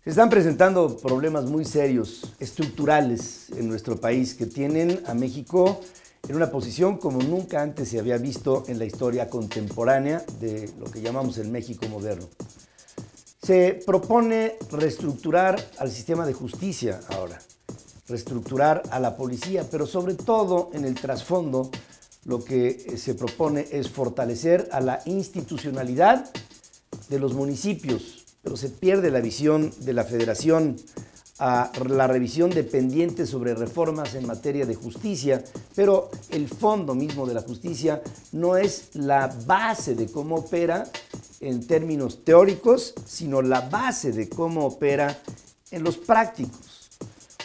Se están presentando problemas muy serios, estructurales en nuestro país, que tienen a México en una posición como nunca antes se había visto en la historia contemporánea de lo que llamamos el México moderno. Se propone reestructurar al sistema de justicia ahora, reestructurar a la policía, pero sobre todo en el trasfondo lo que se propone es fortalecer a la institucionalidad de los municipios, pero se pierde la visión de la federación, a la revisión dependiente sobre reformas en materia de justicia, pero el fondo mismo de la justicia no es la base de cómo opera en términos teóricos, sino la base de cómo opera en los prácticos.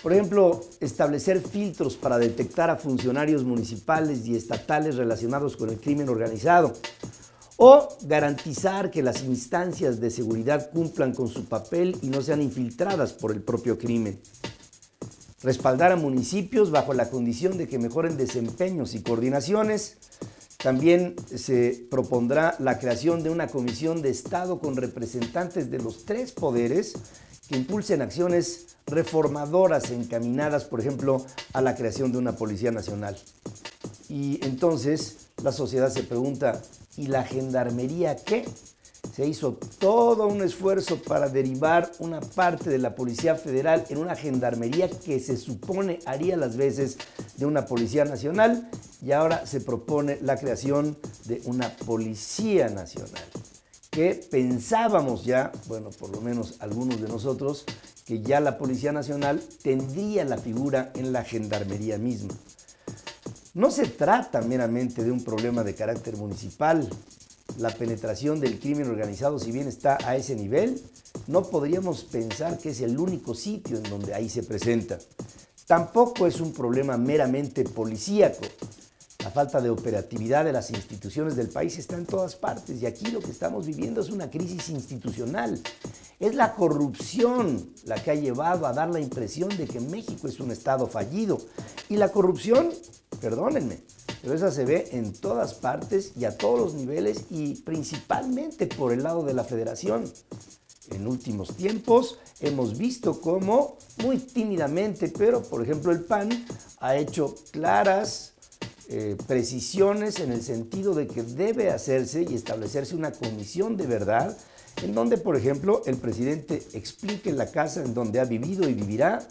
Por ejemplo, establecer filtros para detectar a funcionarios municipales y estatales relacionados con el crimen organizado, o garantizar que las instancias de seguridad cumplan con su papel y no sean infiltradas por el propio crimen. Respaldar a municipios bajo la condición de que mejoren desempeños y coordinaciones. También se propondrá la creación de una comisión de Estado con representantes de los tres poderes que impulsen acciones reformadoras encaminadas, por ejemplo, a la creación de una Policía Nacional. Y entonces la sociedad se pregunta, ¿y la gendarmería qué? Se hizo todo un esfuerzo para derivar una parte de la Policía Federal en una gendarmería que se supone haría las veces de una Policía Nacional, y ahora se propone la creación de una Policía Nacional, que pensábamos ya, bueno, por lo menos algunos de nosotros, que ya la Policía Nacional tendría la figura en la gendarmería misma. No se trata meramente de un problema de carácter municipal. La penetración del crimen organizado, si bien está a ese nivel, no podríamos pensar que es el único sitio en donde ahí se presenta. Tampoco es un problema meramente policíaco. La falta de operatividad de las instituciones del país está en todas partes, y aquí lo que estamos viviendo es una crisis institucional. Es la corrupción la que ha llevado a dar la impresión de que México es un estado fallido. Y la corrupción, perdónenme, pero esa se ve en todas partes y a todos los niveles, y principalmente por el lado de la federación. En últimos tiempos hemos visto cómo muy tímidamente, pero por ejemplo el PAN ha hecho claras precisiones en el sentido de que debe hacerse y establecerse una comisión de verdad en donde, por ejemplo, el presidente explique la casa en donde ha vivido y vivirá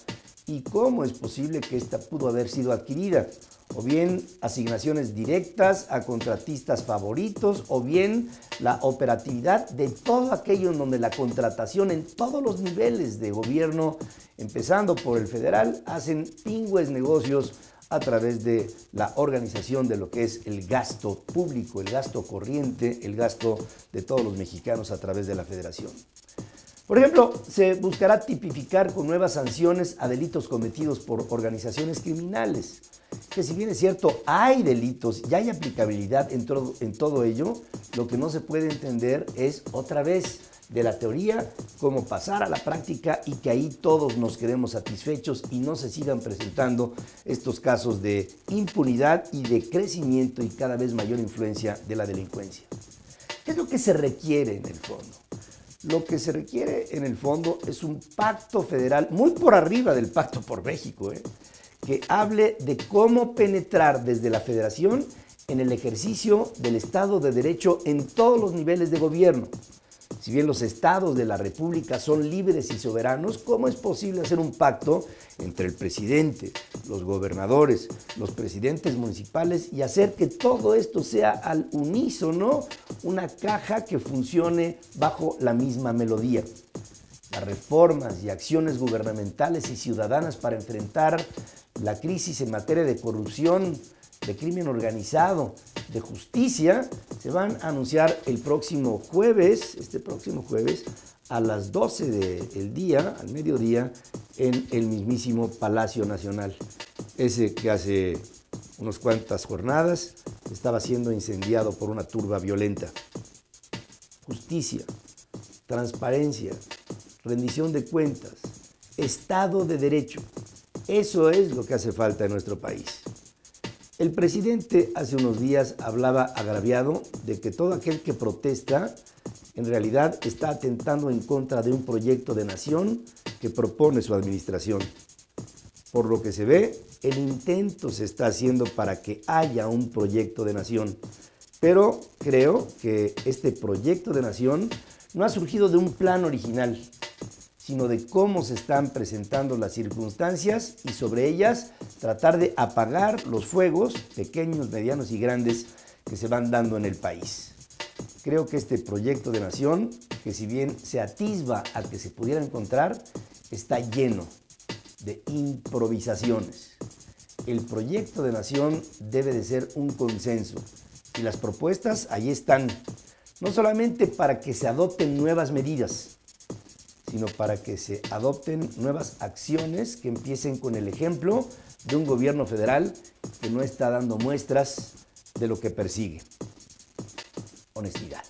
y cómo es posible que ésta pudo haber sido adquirida, o bien asignaciones directas a contratistas favoritos, o bien la operatividad de todo aquello en donde la contratación en todos los niveles de gobierno, empezando por el federal, hacen pingües negocios a través de la organización de lo que es el gasto público, el gasto corriente, el gasto de todos los mexicanos a través de la federación. Por ejemplo, se buscará tipificar con nuevas sanciones a delitos cometidos por organizaciones criminales, que si bien es cierto, hay delitos y hay aplicabilidad en todo ello, lo que no se puede entender es otra vez de la teoría, cómo pasar a la práctica y que ahí todos nos quedemos satisfechos y no se sigan presentando estos casos de impunidad y de crecimiento y cada vez mayor influencia de la delincuencia. ¿Qué es lo que se requiere en el fondo? Lo que se requiere en el fondo es un pacto federal muy por arriba del Pacto por México, que hable de cómo penetrar desde la federación en el ejercicio del Estado de Derecho en todos los niveles de gobierno. Si bien los estados de la República son libres y soberanos, ¿cómo es posible hacer un pacto entre el presidente, los gobernadores, los presidentes municipales y hacer que todo esto sea al unísono una caja que funcione bajo la misma melodía? Las reformas y acciones gubernamentales y ciudadanas para enfrentar la crisis en materia de corrupción, de crimen organizado, de justicia, se van a anunciar el próximo jueves, a las 12 del día, al mediodía, en el mismísimo Palacio Nacional. Ese que hace unas cuantas jornadas estaba siendo incendiado por una turba violenta. Justicia, transparencia, rendición de cuentas, Estado de Derecho. Eso es lo que hace falta en nuestro país. El presidente hace unos días hablaba agraviado de que todo aquel que protesta en realidad está atentando en contra de un proyecto de nación que propone su administración. Por lo que se ve, el intento se está haciendo para que haya un proyecto de nación. Pero creo que este proyecto de nación no ha surgido de un plan original, sino de cómo se están presentando las circunstancias y sobre ellas tratar de apagar los fuegos, pequeños, medianos y grandes, que se van dando en el país. Creo que este proyecto de nación, que si bien se atisba al que se pudiera encontrar, está lleno de improvisaciones. El proyecto de nación debe de ser un consenso y las propuestas ahí están, no solamente para que se adopten nuevas medidas, sino para que se adopten nuevas acciones que empiecen con el ejemplo de un gobierno federal que no está dando muestras de lo que persigue: honestidad.